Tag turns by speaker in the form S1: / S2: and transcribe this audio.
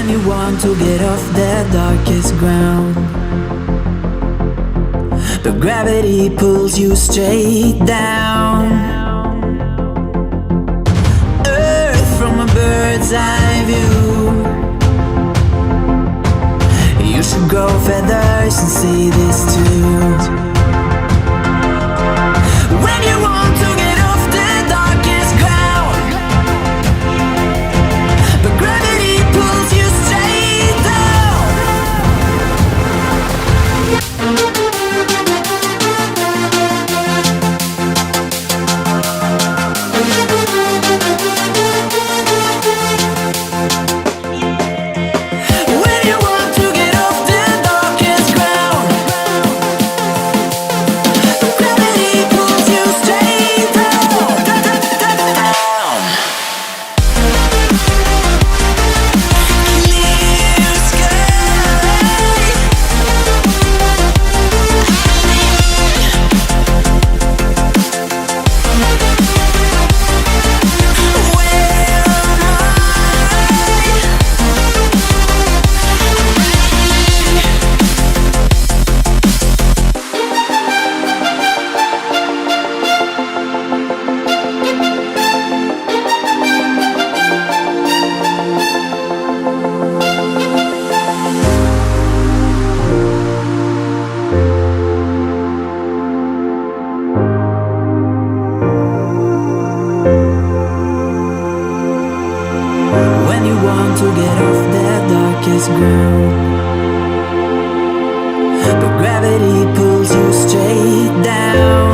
S1: When you want to get off the darkest ground, but gravity pulls you straight down. Earth from a bird's eye view. You should grow feathers and see this too. When you want to get off the darkest ground, but gravity pulls you straight down. When you want to get off the darkest ground, but gravity pulls you straight down, down. Clear sky. When you want to get off the darkest ground, but gravity pulls you straight down.